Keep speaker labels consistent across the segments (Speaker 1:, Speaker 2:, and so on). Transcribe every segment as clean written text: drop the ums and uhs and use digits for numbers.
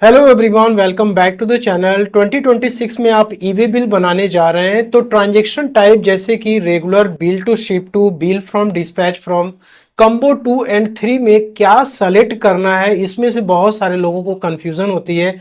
Speaker 1: Hello everyone, welcome back to the channel. 2026 में आप e-way bill बनाने जा रहे हैं तो ट्रांजैक्शन टाइप जैसे कि regular, bill to ship to, bill from dispatch from, combo 2 and 3 में क्या सेलेक्ट करना है, इसमें से बहुत सारे लोगों को कंफ्यूजन होती है,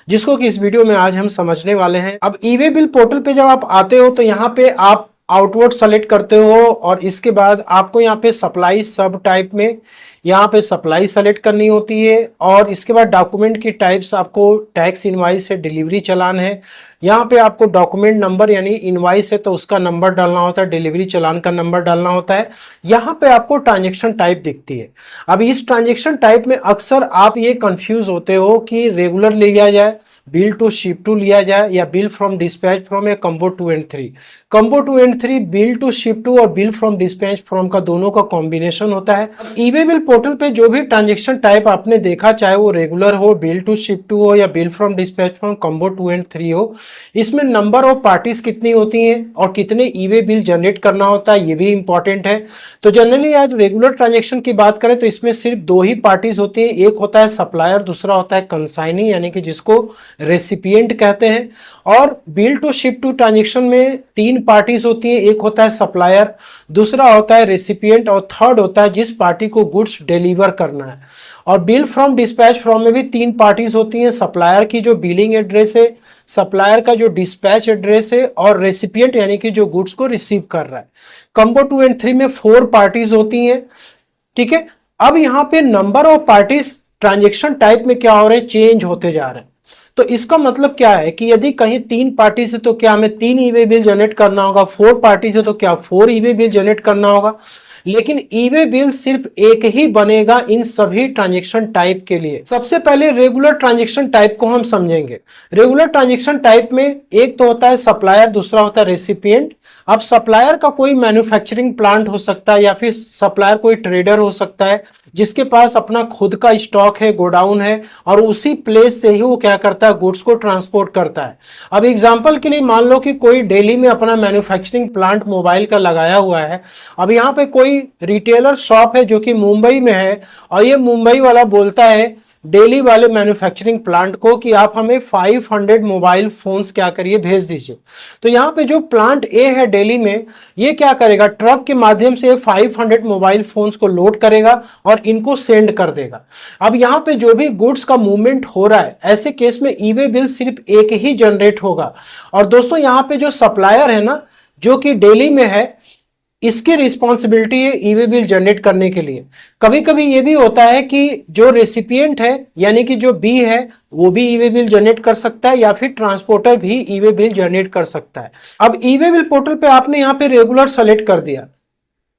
Speaker 1: जिसको कि इस वीडियो में आज हम समझने वाले हैं। अब ईवे बिल पोर्टल पे जब आप आते हो तो यहाँ पे आप आउटवर्ड सेलेक्ट करते हो और इसके बाद आपको यहाँ पे सप्लाई सब टाइप में यहाँ पे सप्लाई सेलेक्ट करनी होती है और इसके बाद डॉक्यूमेंट की टाइप्स आपको टैक्स इनवाइस है, डिलीवरी चालान है। यहाँ पे आपको डॉक्यूमेंट नंबर यानी इनवाइस है तो उसका नंबर डालना होता है, डिलीवरी चालान का नंबर डालना होता है। यहाँ पे आपको ट्रांजैक्शन टाइप दिखती है। अब इस ट्रांजैक्शन टाइप में अक्सर आप ये कंफ्यूज होते हो कि रेगुलर लिया जाए, बिल टू शिप टू लिया जाए या बिल फ्रॉम डिस्पैच फ्रॉम या combo 2 and 3। Combo 2 and 3 bill to ship to और बिल फ्रॉम डिस्पैच फ्रॉम का दोनों का कॉम्बिनेशन होता है। ईवे बिल पोर्टल पे जो भी ट्रांजैक्शन टाइप आपने देखा, चाहे वो रेगुलर हो, बिल टू शिप टू हो या bill from dispatch from combo 2 and 3 हो, इसमें नंबर ऑफ पार्टीज कितनी होती हैं और कितने ईवे बिल जनरेट करना होता है, ये भी इंपॉर्टेंट है। तो जनरली आज रेगुलर ट्रांजैक्शन की बात करें तो इसमें सिर्फ दो ही पार्टीज होती हैं, एक होता है सप्लायर, दूसरा होता है कंसाइनी यानी कि जिसको रेसिपिएंट कहते हैं। और bill to ship to transaction में तीन पार्टीज होती हैं, एक होता है सप्लायर, दूसरा होता है रेसिपिएंट और थर्ड होता है जिस पार्टी को गुड्स डिलीवर करना है। और बिल फ्रॉम डिस्पैच फ्रॉम में भी तीन पार्टीज होती हैं, सप्लायर की जो बिलिंग एड्रेस है, सप्लायर का जो डिस्पैच एड्रेस है और रेसिपिएंट यानी कि जो गुड्स को रिसीव कर रहा है। कम्बो 2 एंड 3 में 4 पार्टीज होती हैं। ठीक है, अब यहाँ पे number of parties transaction type में क्या हो रहे हैं, चेंज होते जा रहे हैं। तो इसका मतलब क्या है कि यदि कहीं 3 पार्टी से तो क्या हमें 3 ईवे बिल जनरेट करना होगा, 4 पार्टी से तो क्या 4 ईवे बिल जनरेट करना होगा। लेकिन ईवे बिल सिर्फ एक ही बनेगा इन सभी ट्रांजैक्शन टाइप के लिए। सबसे पहले रेगुलर ट्रांजैक्शन टाइप को हम समझेंगे। रेगुलर ट्रांजैक्शन टाइप में एक तो होता है सप्लायर, दूसरा होता है रेसिपिएंट। अब सप्लायर का कोई मैन्युफैक्चरिंग प्लांट हो सकता है या फिर सप्लायर कोई ट्रेडर हो सकता है जिसके पास अपना खुद का स्टॉक है, गोडाउन है और उसी प्लेस से ही वो क्या करता है, गुड्स को ट्रांसपोर्ट करता है। अब एग्जांपल के लिए मान लो कि कोई दिल्ली में अपना मैन्युफैक्चरिंग प्लांट मोबाइल का लगाया हुआ है। अब यहाँ पे कोई रिटेलर शॉप है जो कि मुंबई में है और ये मुंबई वाला बोलता है दिल्ली वाले मैन्युफैक्चरिंग प्लांट को कि आप हमें 500 मोबाइल फोन्स क्या करिए, भेज दीजिए। तो यहाँ पे जो प्लांट ए है दिल्ली में, ये क्या करेगा, ट्रक के माध्यम से 500 मोबाइल फोन्स को लोड करेगा और इनको सेंड कर देगा। अब यहाँ पे जो भी गुड्स का मूवमेंट हो रहा है, ऐसे केस में ईवे बिल सिर्फ एक ही जनरेट होगा। और दोस्तों यहाँ पे जो सप्लायर है ना, जो कि दिल्ली में है, इसकी रिस्पॉन्सिबिलिटी है ईवे बिल जनरेट करने के लिए। कभी कभी ये भी होता है कि जो रेसिपिएंट है यानी कि जो बी है वो भी ईवे बिल जनरेट कर सकता है या फिर ट्रांसपोर्टर भी ईवे बिल जनरेट कर सकता है। अब ईवे बिल पोर्टल पे आपने यहाँ पे रेगुलर सेलेक्ट कर दिया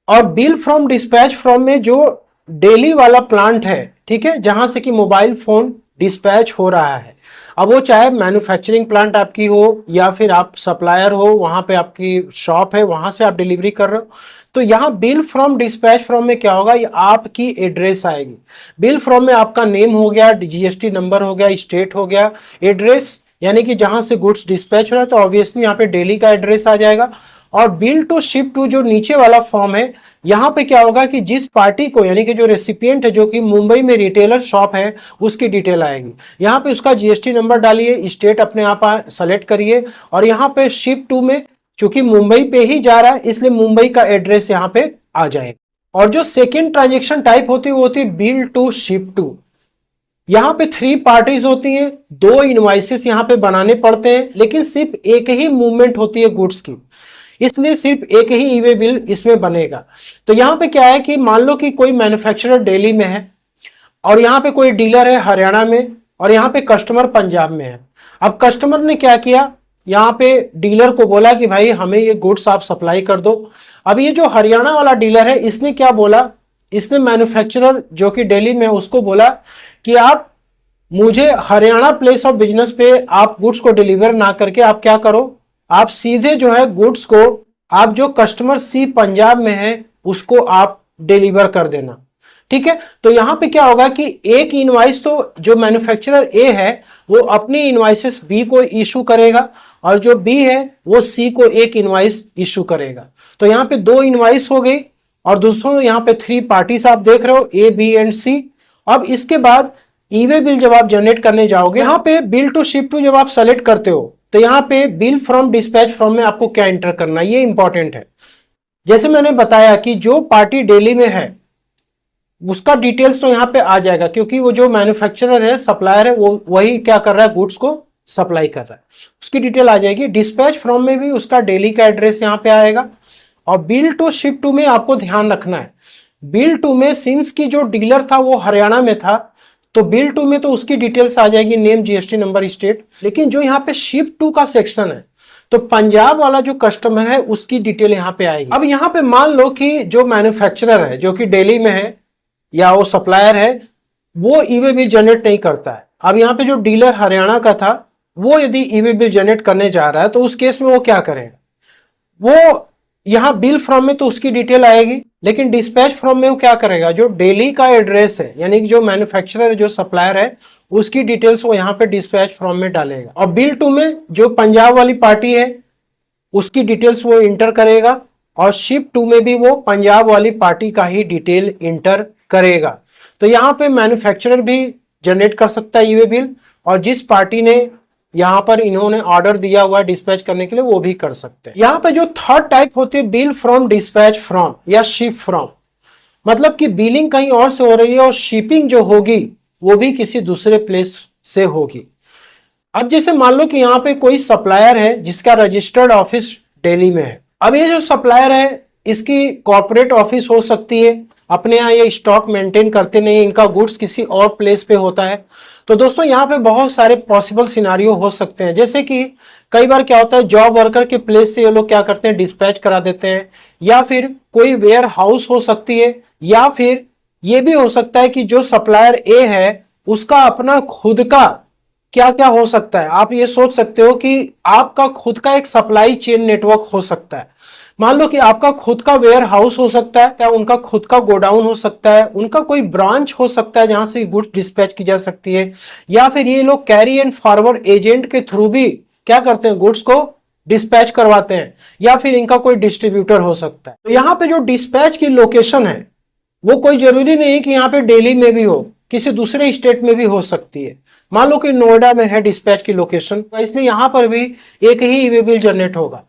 Speaker 1: और बिल फ्रॉम डिस्पैच फ्रॉम में जो डेली वाला प्लांट है, ठीक है, जहां से कि मोबाइल फोन डिस्पैच हो रहा है, अब वो चाहे मैन्युफैक्चरिंग प्लांट आपकी हो या फिर आप सप्लायर हो, वहां पे आपकी शॉप है, वहां से आप डिलीवरी कर रहे हो, तो यहाँ बिल फ्रॉम डिस्पैच फ्रॉम में क्या होगा, ये आपकी एड्रेस आएगी। बिल फ्रॉम में आपका नेम हो गया, जीएसटी नंबर हो गया, स्टेट हो गया, एड्रेस यानी कि जहां से गुड्स डिस्पैच हो रहा है तो ऑब्वियसली यहाँ पे दिल्ली का एड्रेस आ जाएगा। और बिल टू शिप टू जो नीचे वाला फॉर्म है, यहाँ पे क्या होगा कि जिस पार्टी को यानी कि जो रेसिपिएंट है जो कि मुंबई में रिटेलर शॉप है, उसकी डिटेल आएगी। यहाँ पे उसका जीएसटी नंबर डालिए, स्टेट अपने आप सेलेक्ट करिए और यहाँ पे शिप टू में चूंकि मुंबई पे ही जा रहा है इसलिए मुंबई का एड्रेस यहाँ पे आ जाएगा। और जो सेकेंड ट्रांजेक्शन टाइप होती है वो होती है बिल टू शिप टू। यहाँ पे 3 पार्टीज होती हैं, 2 इनवाइसेस यहाँ पे बनाने पड़ते हैं, लेकिन सिर्फ एक ही मूवमेंट होती है गुड्स की, इसलिए सिर्फ एक ही ईवे बिल इसमें बनेगा। तो यहाँ पे क्या है कि मान लो कि कोई मैन्युफैक्चरर दिल्ली में है और यहाँ पे कोई डीलर है हरियाणा में और यहाँ पे कस्टमर पंजाब में है। अब कस्टमर ने क्या किया, यहाँ पे डीलर को बोला कि भाई हमें ये गुड्स आप सप्लाई कर दो। अब ये जो हरियाणा वाला डीलर है इसने क्या बोला, इसने मैन्युफैक्चरर जो कि दिल्ली में उसको बोला कि आप मुझे हरियाणा प्लेस ऑफ बिजनेस पे आप गुड्स को डिलीवर ना करके आप क्या करो, आप सीधे जो है गुड्स को आप जो कस्टमर सी पंजाब में है उसको आप डिलीवर कर देना। ठीक है, तो यहां पे क्या होगा कि एक इनवाइस तो जो मैन्युफैक्चरर ए है वो अपनी इनवाइसेस बी को इशू करेगा और जो बी है वो सी को एक इनवाइस इशू करेगा। तो यहाँ पे 2 इनवाइस हो गई और दोस्तों यहाँ पे 3 पार्टीज आप देख रहे हो, ए बी एंड सी। अब इसके बाद ई वे बिल जब आप जनरेट करने जाओगे, यहाँ पे बिल टू शिप टू जब आप सेलेक्ट करते हो तो यहाँ पे बिल फ्रॉम डिस्पैच फ्रॉम में आपको क्या एंटर करना है, ये इंपॉर्टेंट है। जैसे मैंने बताया कि जो पार्टी दिल्ली में है उसका डिटेल्स तो यहाँ पे आ जाएगा, क्योंकि वो जो मैन्युफैक्चरर है, सप्लायर है, वो वही क्या कर रहा है, गुड्स को सप्लाई कर रहा है, उसकी डिटेल आ जाएगी। डिस्पैच फ्रॉम में भी उसका दिल्ली का एड्रेस यहाँ पे आएगा। और बिल टू शिप टू में आपको ध्यान रखना है, बिल टू में सिंस की जो डीलर था वो हरियाणा में था, तो बिल टू में तो उसकी डिटेल्स आ जाएगी, नेम, जीएसटी नंबर, स्टेट। लेकिन जो यहाँ पे शिप टू का सेक्शन है तो पंजाब वाला जो कस्टमर है उसकी डिटेल यहाँ पे आएगी। अब यहाँ पे मान लो कि जो मैन्युफैक्चरर है जो कि दिल्ली में है या वो सप्लायर है, वो ई वे बिल जनरेट नहीं करता है। अब यहाँ पे जो डीलर हरियाणा का था वो यदि ई वे बिल जनरेट करने जा रहा है तो उस केस में वो क्या करेगा, वो यहाँ बिल फ्रॉम में तो उसकी डिटेल आएगी, लेकिन डिस्पैच फ्रॉम में वो क्या करेगा, जो दिल्ली का एड्रेस है यानी कि जो मैन्युफैक्चरर है, जो सप्लायर है, उसकी डिटेल्स वो यहाँ पे डिस्पैच फ्रॉम में डालेगा। और बिल टू में जो पंजाब वाली पार्टी है उसकी डिटेल्स वो इंटर करेगा, और शिप टू में भी वो पंजाब वाली पार्टी का ही डिटेल इंटर करेगा। तो यहाँ पे मैन्युफैक्चरर भी जनरेट कर सकता है ई वे बिल, और जिस पार्टी ने यहाँ पर इन्होंने ऑर्डर दिया हुआ है डिस्पैच करने के लिए वो भी कर सकते हैं। यहाँ पे जो थर्ड टाइप होती है बिल फ्रॉम डिस्पैच फ्रॉम या शिप फ्रॉम, मतलब कि बिलिंग कहीं और से हो रही है और शिपिंग जो होगी वो भी किसी दूसरे प्लेस से होगी। अब जैसे मान लो कि यहाँ पे कोई सप्लायर है जिसका रजिस्टर्ड ऑफिस दिल्ली में है। अब ये जो सप्लायर है इसकी कॉर्पोरेट ऑफिस हो सकती है, अपने यहाँ ये स्टॉक मेंटेन करते नहीं, इनका गुड्स किसी और प्लेस पे होता है। तो दोस्तों यहाँ पे बहुत सारे पॉसिबल सिनारियो हो सकते हैं, जैसे कि कई बार क्या होता है जॉब वर्कर के प्लेस से ये लोग क्या करते हैं डिस्पैच करा देते हैं, या फिर कोई वेयर हाउस हो सकती है, या फिर ये भी हो सकता है कि जो सप्लायर ए है उसका अपना खुद का क्या क्या हो सकता है। आप ये सोच सकते हो कि आपका खुद का एक सप्लाई चेन नेटवर्क हो सकता है। मान लो कि आपका खुद का वेयर हाउस हो सकता है, या उनका खुद का गोडाउन हो सकता है, उनका कोई ब्रांच हो सकता है जहां से गुड्स डिस्पैच की जा सकती है, या फिर ये लोग कैरी एंड फॉरवर्ड एजेंट के थ्रू भी क्या करते हैं गुड्स को डिस्पैच करवाते हैं, या फिर इनका कोई डिस्ट्रीब्यूटर हो सकता है। तो यहाँ पे जो डिस्पैच की लोकेशन है वो कोई जरूरी नहीं कि यहाँ पे दिल्ली में भी हो, किसी दूसरे स्टेट में भी हो सकती है। मान लो कि नोएडा में है डिस्पैच की लोकेशन, इसलिए यहां पर भी एक ही ई वे बिल जनरेट होगा।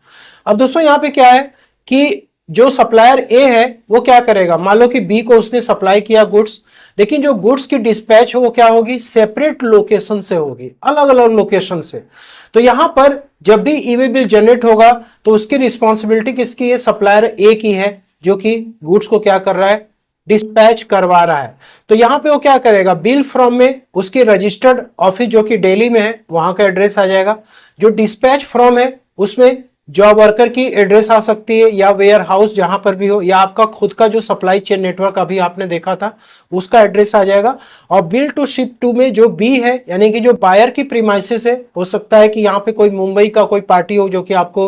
Speaker 1: अब दोस्तों यहाँ पे क्या है कि जो सप्लायर ए है वो क्या करेगा, मान लो कि बी को उसने सप्लाई किया गुड्स, लेकिन जो गुड्स की डिस्पैच हो वो क्या होगी, सेपरेट लोकेशन से होगी, अलग अलग लोकेशन से। तो यहां पर जब भी ई वे बिल जनरेट होगा तो उसकी रिस्पॉन्सिबिलिटी किसकी है, सप्लायर ए की है, जो कि गुड्स को क्या कर रहा है, डिस्पैच करवा रहा है। तो यहां पे वो क्या करेगा, बिल फ्रॉम में उसकी रजिस्टर्ड ऑफिस जो कि दिल्ली में है वहां का एड्रेस आ जाएगा, जो डिस्पैच फ्रॉम है उसमें जॉब वर्कर की एड्रेस आ सकती है, या वेयर हाउस जहां पर भी हो, या आपका खुद का जो सप्लाई चेन नेटवर्क अभी आपने देखा था उसका एड्रेस आ जाएगा। और बिल टू शिप टू में जो बी है यानी कि जो बायर की प्रीमाइसेस है, हो सकता है कि यहाँ पे कोई मुंबई का कोई पार्टी हो जो कि आपको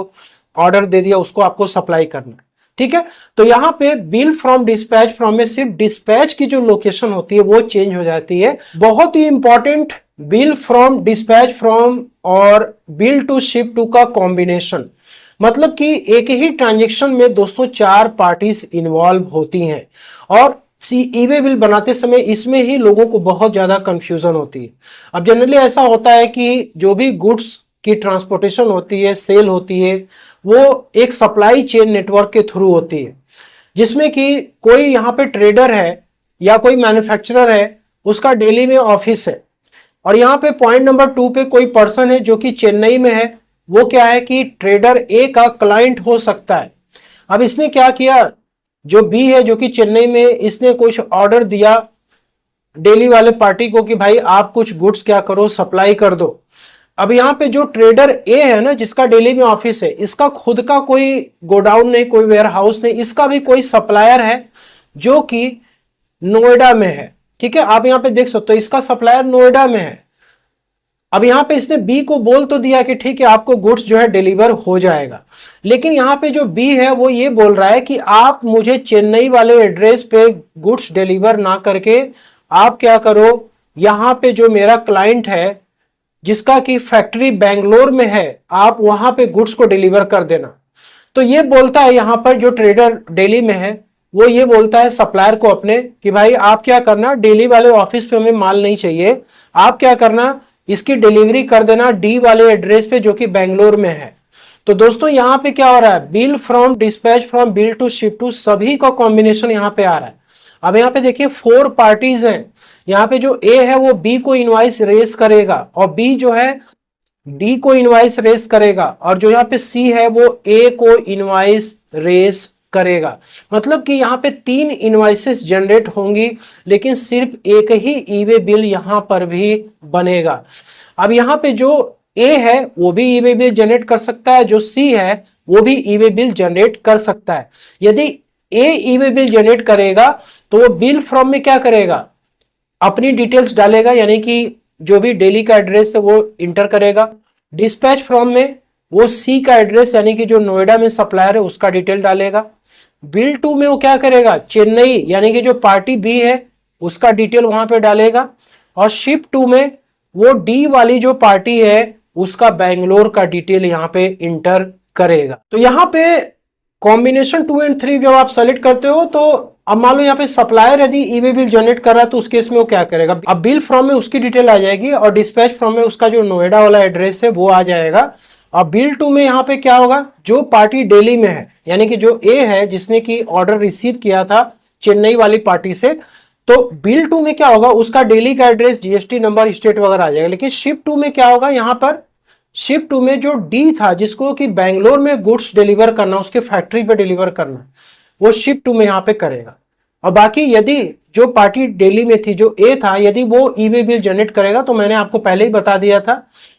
Speaker 1: ऑर्डर दे दिया, उसको आपको सप्लाई करना है, ठीक है। तो यहाँ पे बिल फ्रॉम डिस्पैच फ्रॉम में सिर्फ डिस्पैच की जो लोकेशन होती है वो चेंज हो जाती है। बहुत ही important, bill from dispatch from और बिल टू शिप टू का कॉम्बिनेशन, मतलब कि एक ही ट्रांजैक्शन में दोस्तों 4 पार्टीज इन्वॉल्व होती हैं, और ई वे बिल बनाते समय इसमें ही लोगों को बहुत ज्यादा कंफ्यूजन होती है। अब जनरली ऐसा होता है कि जो भी गुड्स की ट्रांसपोर्टेशन होती है, सेल होती है, वो एक सप्लाई चेन नेटवर्क के थ्रू होती है, जिसमें कि कोई यहाँ पे ट्रेडर है या कोई मैन्युफैक्चरर है, उसका दिल्ली में ऑफिस है, और यहाँ पे पॉइंट नंबर 2 पे कोई पर्सन है जो कि चेन्नई में है, वो क्या है कि ट्रेडर ए का क्लाइंट हो सकता है। अब इसने क्या किया, जो बी है जो कि चेन्नई में, इसने कुछ ऑर्डर दिया दिल्ली वाले पार्टी को कि भाई आप कुछ गुड्स क्या करो, सप्लाई कर दो। अब यहाँ पे जो ट्रेडर ए है ना, जिसका दिल्ली में ऑफिस है, इसका खुद का कोई गोडाउन नहीं, कोई वेयर हाउस नहीं, इसका भी कोई सप्लायर है जो कि नोएडा में है, ठीक है। आप यहाँ पे देख सकते हो इसका सप्लायर नोएडा में है। अब यहाँ पे इसने बी को बोल तो दिया कि ठीक है आपको गुड्स जो है डिलीवर हो जाएगा, लेकिन यहाँ पे जो बी है वो ये बोल रहा है कि आप मुझे चेन्नई वाले एड्रेस पे गुड्स डिलीवर ना करके आप क्या करो, यहाँ पे जो मेरा क्लाइंट है जिसका कि फैक्ट्री बेंगलोर में है, आप वहां पे गुड्स को डिलीवर कर देना। तो ये बोलता है यहाँ पर जो ट्रेडर दिल्ली में है वो ये बोलता है सप्लायर को अपने कि भाई आप क्या करना, डेली वाले ऑफिस पे हमें माल नहीं चाहिए, आप क्या करना, इसकी डिलीवरी कर देना डी वाले एड्रेस पे जो कि बेंगलोर में है। तो दोस्तों यहां पे क्या हो रहा है, bill from dispatch from bill to ship to सभी का कॉम्बिनेशन यहां पे आ रहा है। अब यहां पे देखिए 4 पार्टीज हैं। यहां पे जो ए है वो बी को इनवाइस रेस करेगा और बी जो है डी को इनवाइस रेस करेगा और जो यहाँ पे सी है वो ए को इनवाइस रेस करेगा। मतलब कि यहाँ पे 3 इनवाइसेस जनरेट होंगी, लेकिन सिर्फ एक ही ई वे बिल यहां पर भी बनेगा। अब यहाँ पे जो ए है वो भी ई वे बिल जनरेट कर सकता है, जो सी है वो भी ई वे बिल जनरेट कर सकता है। यदि ए ई वे बिल जनरेट करेगा तो वो बिल फ्रॉम में क्या करेगा, अपनी डिटेल्स डालेगा, यानी कि जो भी डेली का एड्रेस है वो इंटर करेगा। डिस्पैच फ्रॉम में वो सी का एड्रेस यानी कि जो नोएडा में सप्लायर है उसका डिटेल डालेगा। बिल टू में वो क्या करेगा, चेन्नई यानी कि जो पार्टी बी है उसका डिटेल वहां पे डालेगा। और शिप टू में वो डी वाली जो पार्टी है उसका बेंगलोर का डिटेल यहां पे इंटर करेगा। तो यहां पे कॉम्बिनेशन 2 एंड 3 जब आप सेलेक्ट करते हो तो अब मान लो यहाँ पे सप्लायर यदि ई वे बिल जनरेट कर रहा है तो उस केस में वो क्या करेगा, अब बिल फ्रॉम में उसकी डिटेल आ जाएगी और डिस्पैच फ्रॉम में उसका जो नोएडा वाला एड्रेस है वो आ जाएगा। और बिल टू में यहाँ पे क्या होगा, जो पार्टी दिल्ली में है यानी कि जो ए है जिसने की ऑर्डर रिसीव किया था चेन्नई वाली पार्टी से, तो बिल टू में क्या होगा, उसका दिल्ली का एड्रेस, जीएसटी नंबर, स्टेट वगैरह आ जाएगा। लेकिन शिप टू में क्या होगा, यहाँ पर शिप टू में जो डी था जिसको कि बेंगलोर में गुड्स डिलीवर करना, उसके फैक्ट्री पे डिलीवर करना, वो शिप टू में यहाँ पे करेगा। और बाकी यदि जो पार्टी दिल्ली में थी जो ए था, यदि वो ई वे बिल जनरेट करेगा तो मैंने आपको पहले ही बता दिया था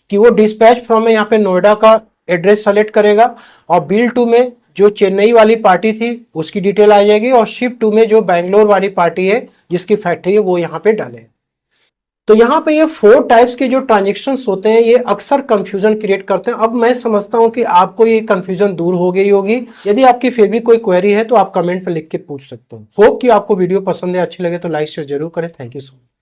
Speaker 1: कि वो डिस्पैच फ्रॉम में यहाँ पे नोएडा का एड्रेस सेलेक्ट करेगा और बिल टू में जो चेन्नई वाली पार्टी थी उसकी डिटेल आ जाएगी और शिप टू में जो बैंगलोर वाली पार्टी है जिसकी फैक्ट्री है वो यहाँ पे डालेगा। तो यहाँ पे ये 4 टाइप्स के जो ट्रांजेक्शन्स होते हैं ये अक्सर कंफ्यूजन क्रिएट करते हैं। अब मैं समझता हूँ कि आपको ये कंफ्यूजन दूर हो गई होगी। यदि आपकी फिर भी कोई क्वेरी है तो आप कमेंट पे लिख के पूछ सकते हो। होप कि आपको वीडियो पसंद है, अच्छी लगे तो लाइक शेयर जरूर करें। Thank you so much.